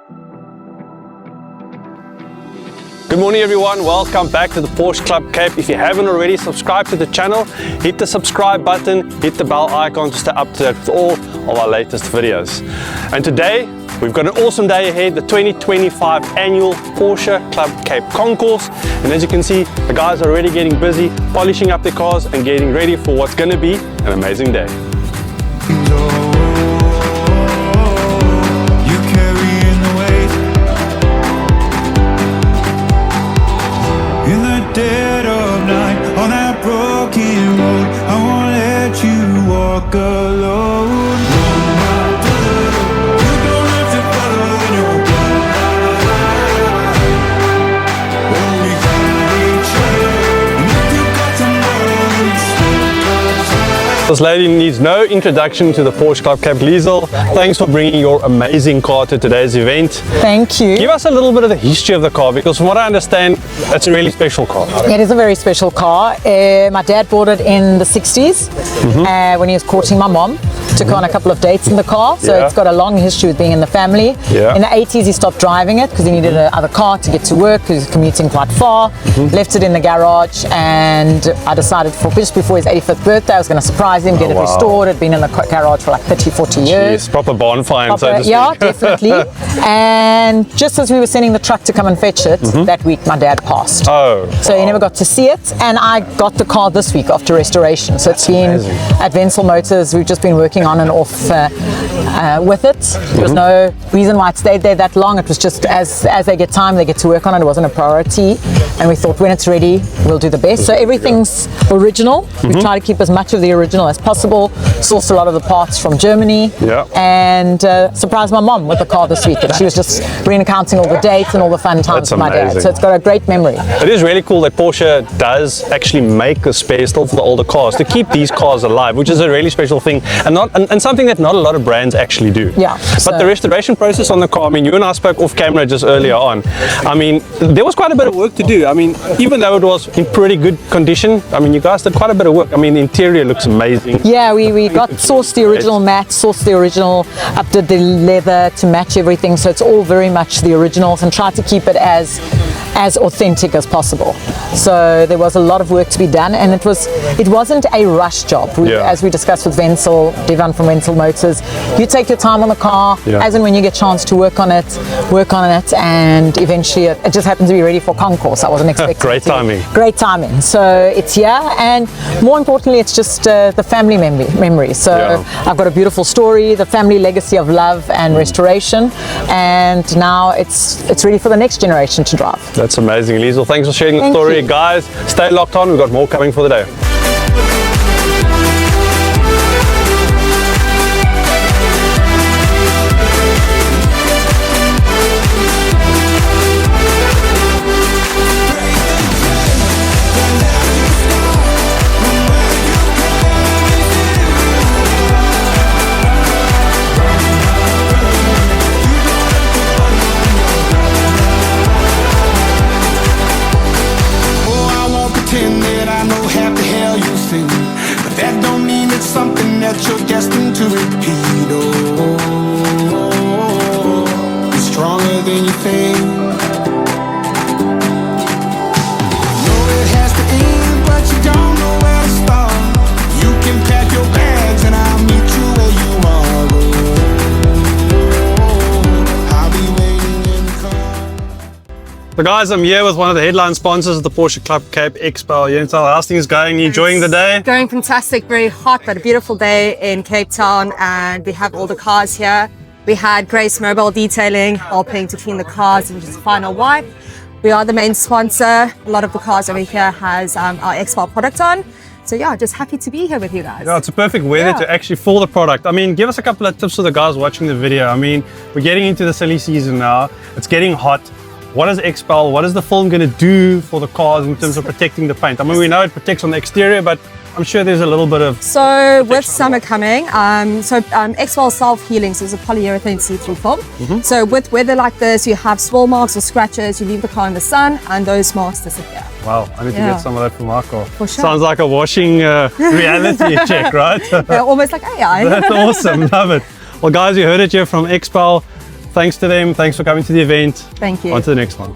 Good morning everyone, welcome back to the Porsche Club Cape. If you haven't already, subscribe to the channel, hit the subscribe button, hit the bell icon to stay up to date with all of our latest videos. And today, we've got an awesome day ahead, the 2025 annual Porsche Club Cape Concourse. And as you can see, the guys are already getting busy, polishing up their cars and getting ready for what's going to be an amazing day. Dead of night on that broken road, I won't let you walk alone. You don't have to follow no guide. Only got each other, and if you got tomorrow, This lady needs no introduction to the Porsche Club Cape. Liesel, thanks for bringing your amazing car to today's event. Thank you. Give us a little bit of the history of the car, because from what I understand, it's a really special car. It is a very special car. My dad bought it in the 60s when he was courting my mom. Took on a couple of dates in the car, so it's got a long history with being in the family. In the 80s he stopped driving it because he needed another car to get to work because he was commuting quite far. Left it in the garage, and I decided just before his 85th birthday I was going to surprise him, get it restored. It had been in the garage for like 30-40 years. Jeez, proper bonfire, so to speak. Yeah, definitely. And just as we were sending the truck to come and fetch it, that week my dad passed. So he never got to see it, and I got the car this week after restoration. So it's been at Wenzel Motors. We've just been working on and off with it. There was no reason why it stayed there that long. It was just as they get time, they get to work on it. It wasn't a priority, and we thought when it's ready, we'll do the best. So everything's original. We try to keep as much of the original as possible. Sourced a lot of the parts from Germany, and surprised my mom with the car this week. And she was just recounting all the dates and all the fun times with my dad. So it's got a great memory. It is really cool that Porsche does actually make a space still for the older cars to keep these cars alive, which is a really special thing, and something that not a lot of brands actually do. But the restoration process on the car, I mean, you and I spoke off camera just earlier on. I mean, there was quite a bit of work to do. I mean, even though it was in pretty good condition, I mean, you guys did quite a bit of work. I mean, the interior looks amazing. Yeah, we sourced the original mat, sourced the original, updated the leather to match everything, so it's all very much the originals, and tried to keep it as authentic as possible. So there was a lot of work to be done, and it wasn't a rush job. As we discussed with Wenzel, Devan from Wenzel Motors, you take your time on the car, as and when you get a chance to work on it, and eventually it just happens to be ready for Concourse. I wasn't expecting Great timing. Great timing. So it's here, and more importantly, it's just the family memory. So I've got a beautiful story, the family legacy of love and restoration, and now it's ready for the next generation to drive. That's amazing, Liesel. Thanks for sharing the story. Guys, stay locked on. We've got more coming for the day. So guys, I'm here with one of the headline sponsors of the Porsche Club Cape Expo. How's things going? You enjoying the day? Going fantastic, very hot, but a beautiful day in Cape Town, and we have all the cars here. We had Grace Mobile Detailing helping to clean the cars and just final wipe. We are the main sponsor. A lot of the cars over here has our Expo product on. So yeah, just happy to be here with you guys. Yeah, it's a perfect weather to actually feel the product. I mean, give us a couple of tips for the guys watching the video. I mean, we're getting into the silly season now. It's getting hot. What is Expel? What is the film going to do for the cars in terms of protecting the paint? I mean, we know it protects on the exterior, but I'm sure there's a little bit of... So with summer coming, Expel self-healing, so it's a polyurethane see-through film. So with weather like this, you have swirl marks or scratches, you leave the car in the sun, and those marks disappear. Wow, I need to get some of that for my car. For sure. Sounds like a washing reality check, right? Almost like AI. That's awesome, love it. Well guys, you heard it here from Expel. thanks to them. Thanks for coming to the event. Thank you. On to the next one.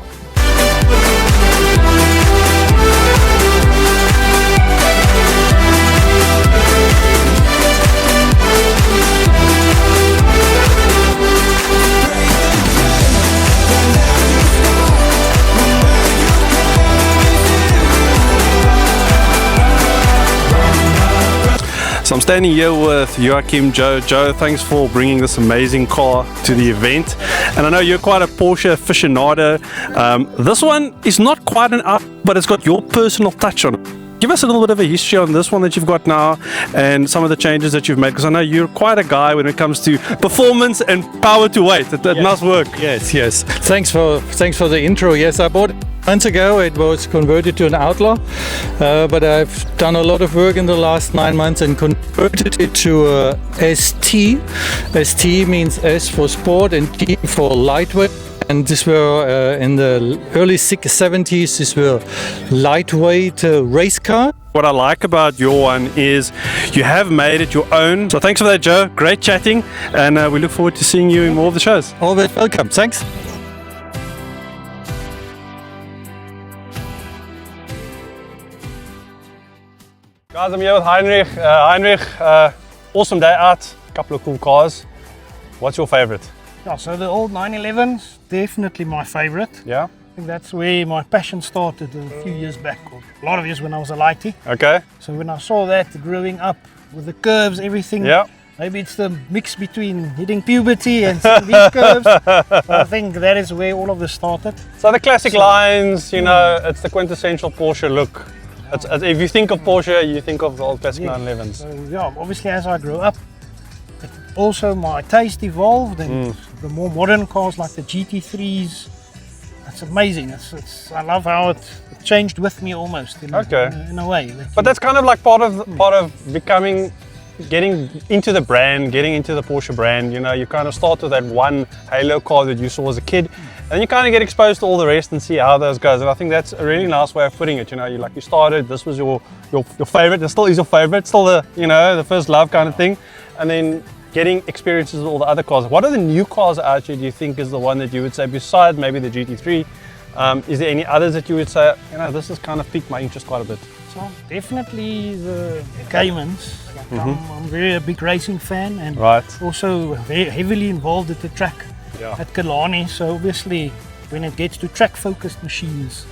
So I'm standing here with Joachim, Joe. Joe, thanks for bringing this amazing car to the event. And I know you're quite a Porsche aficionado. This one is not quite an up, but it's got your personal touch on it. Give us a little bit of a history on this one that you've got now and some of the changes that you've made, because I know you're quite a guy when it comes to performance and power to weight. It must work. Yes. Thanks for the intro. Yes, I bought it months ago. It was converted to an Outlaw, but I've done a lot of work in the last 9 months and converted it to a ST. ST means S for sport and T for lightweight. And these were in the early 70s. These were lightweight race cars. What I like about your one is you have made it your own. So thanks for that, Joe. Great chatting, and we look forward to seeing you in more of the shows. Always welcome. Thanks. Guys, I'm here with Heinrich. Heinrich, awesome day out. Couple of cool cars. What's your favorite? Yeah, so the old 911's definitely my favorite. Yeah. I think that's where my passion started a few years back, or a lot of years when I was a lighty. Okay. So when I saw that growing up with the curves, everything, Yeah. maybe it's the mix between hitting puberty and seeing these curves. I think that is where all of this started. So the classic lines, you know, it's the quintessential Porsche look. It's, if you think of Porsche, you think of the old classic 911s. So yeah, obviously as I grew up, also my taste evolved, and the more modern cars like the GT3s, that's amazing. I love how it changed with me almost in a way. But that's kind of like part of getting into the brand, getting into the Porsche brand. You know, you kind of start with that one halo car that you saw as a kid, and then you kind of get exposed to all the rest and see how those goes. And I think that's a really nice way of putting it. You know, you started, this was your favorite, it still is your favorite, still the first love kind of thing, and then getting experiences with all the other cars. What are the new cars out here do you think is the one that you would say, besides maybe the GT3, is there any others that you would say, you know, this has kind of piqued my interest quite a bit? So definitely the Caymans. Like I'm very a big racing fan, and also very heavily involved at the track at Killarney. So obviously when it gets to track focused machines,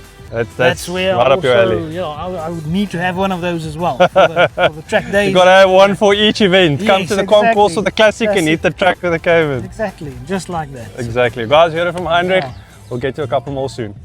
that's where right up your alley. Yeah, I would need to have one of those as well for the track days. You've got to have one for each event. Come to the Concourse or the Classic and hit the track with the Cayman. Exactly, just like that. Exactly. Guys, you heard it from Heinrich. We'll get to a couple more soon.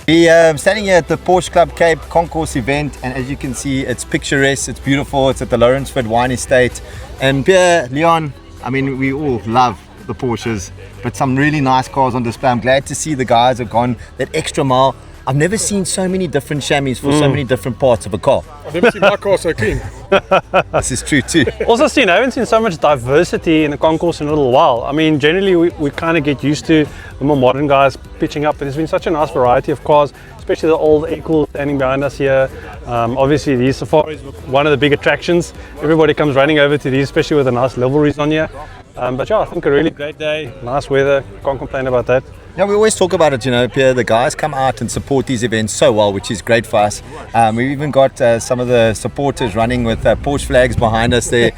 We're standing here at the Porsche Club Cape Concourse event, and as you can see, it's picturesque, it's beautiful, it's at the Lourensford Wine Estate. And Pierre, Leon, I mean, we all love the Porsches, but some really nice cars on display. I'm glad to see the guys have gone that extra mile. I've never seen so many different chamois for so many different parts of a car. I've never seen my car so clean. This is true too. I haven't seen so much diversity in the Concourse in a little while. I mean, generally we kind of get used to the more modern guys pitching up, but there's been such a nice variety of cars, especially the old A-Cool standing behind us here. Obviously these safaris are one of the big attractions. Everybody comes running over to these, especially with the nice liveries on here. But yeah, I think a really great day, nice weather, can't complain about that. Yeah, we always talk about it, you know, Pierre, the guys come out and support these events so well, which is great for us. We've even got some of the supporters running with Porsche flags behind us there,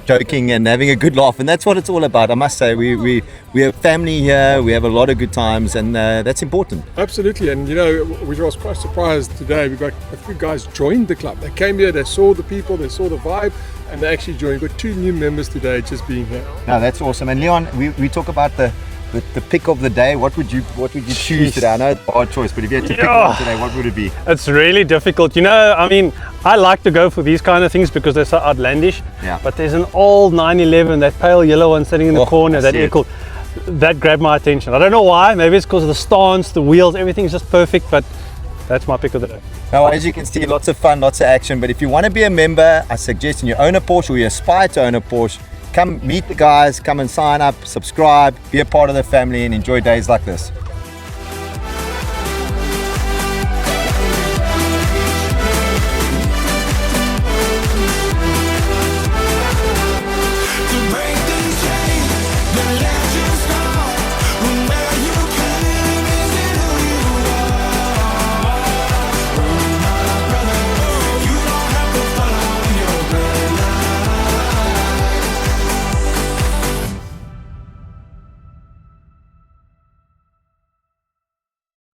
joking and having a good laugh, and that's what it's all about. I must say, we have family here, we have a lot of good times, and that's important. Absolutely, and you know, we were quite surprised today. We got a few guys joined the club. They came here, they saw the people, they saw the vibe, and they actually joined. We've got 2 new members today just being here. No, that's awesome. And Leon, we talk about the pick of the day. What would you choose today? I know it's a hard choice, but if you had to pick one today, what would it be? It's really difficult. You know, I mean, I like to go for these kind of things because they're so outlandish. Yeah. But there's an old 911, that pale yellow one sitting in the corner, that air-cooled, that grabbed my attention. I don't know why. Maybe it's because of the stance, the wheels, everything's just perfect. But that's my pick of the day. Now, as you can see, lots of fun, lots of action. But if you want to be a member, I suggest you own a Porsche or you aspire to own a Porsche, come meet the guys, come and sign up, subscribe, be a part of the family, and enjoy days like this.